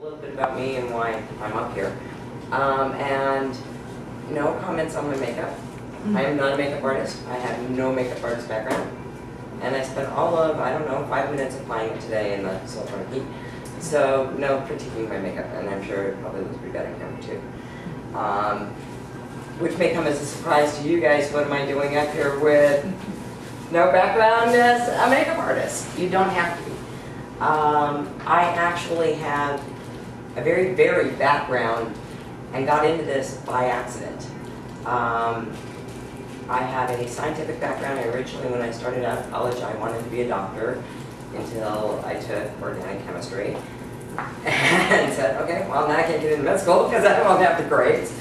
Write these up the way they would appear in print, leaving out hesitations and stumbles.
little bit about me and why I'm up here. And no comments on my makeup. I am not a makeup artist. I have no makeup artist background. And I spent all of, I don't know, 5 minutes applying it today in the sulfur heat. So no critiquing my makeup, and I'm sure it probably looks pretty bad on camera too. Which may come as a surprise to you guys. What am I doing up here with no background as a makeup artist? You don't have to be. I actually have a very varied background and got into this by accident. I have a scientific background. Originally, when I started out of college, I wanted to be a doctor until I took organic chemistry and said, okay, well, now I can't get into med school because I don't have the grades.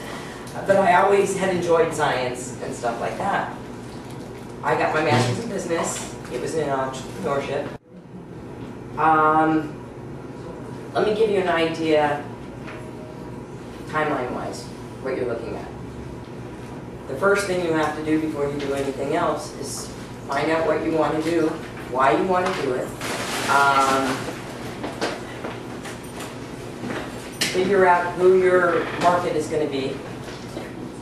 But I always had enjoyed science and stuff like that. I got my master's in business. It was in entrepreneurship. Let me give you an idea, timeline-wise, what you're looking at. The first thing you have to do before you do anything else is find out what you want to do, why you want to do it, figure out who your market is going to be,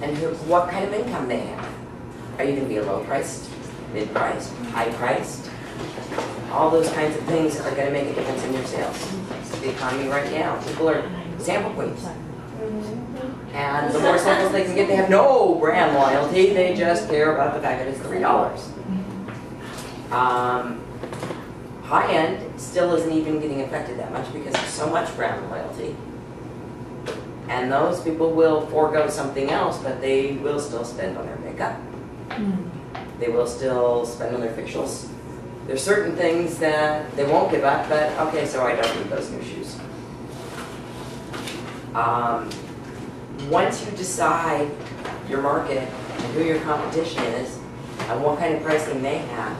and what kind of income they have. Are you going to be a low-priced, mid-priced, high-priced? All those kinds of things are going to make a difference in your sales. It's the economy right now. People are sample queens. And the more samples they can get, they have no brand loyalty. They just care about the fact that it's $3. High-end still isn't even getting affected that much because there's so much brand loyalty. And those people will forego something else, but they will still spend on their makeup. They will still spend on their facials. There's certain things that they won't give up, but okay, so I don't need those new shoes. Once you decide your market and who your competition is, and what kind of pricing they have,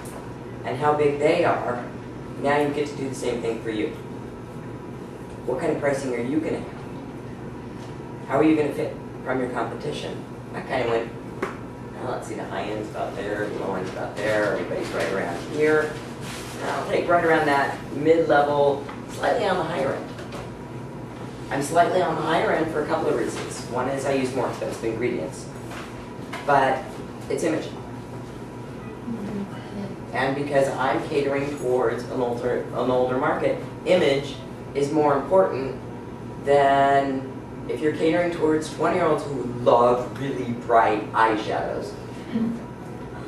and how big they are, now you get to do the same thing for you. What kind of pricing are you going to have? How are you going to fit from your competition? I kind of went, well, let's see, the high end's about there, the low end's about there, everybody's right around here. Now I'll take right around that mid-level, slightly on the higher end. I'm slightly on the higher end for a couple of reasons. One is I use more expensive ingredients, but it's image. And because I'm catering towards an older market, image is more important than if you're catering towards 20-year-olds who love really bright eyeshadows.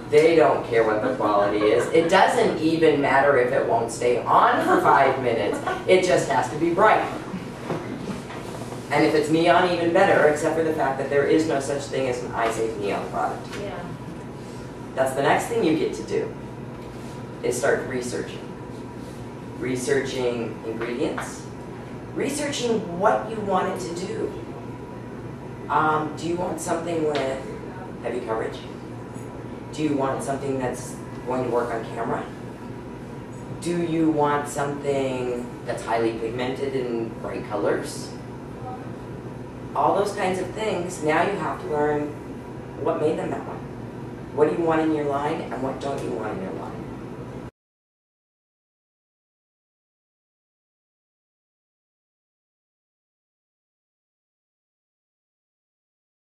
They don't care what the quality is. It doesn't even matter if it won't stay on for 5 minutes. It just has to be bright. And if it's neon, even better, except for the fact that there is no such thing as an eye-safe neon product. Yeah. That's the next thing you get to do, is start researching. Researching ingredients. Researching what you want it to do. Do you want something with heavy coverage? Do you want something that's going to work on camera? Do you want something that's highly pigmented in bright colors? All those kinds of things, now you have to learn what made them that way. What do you want in your line and what don't you want in your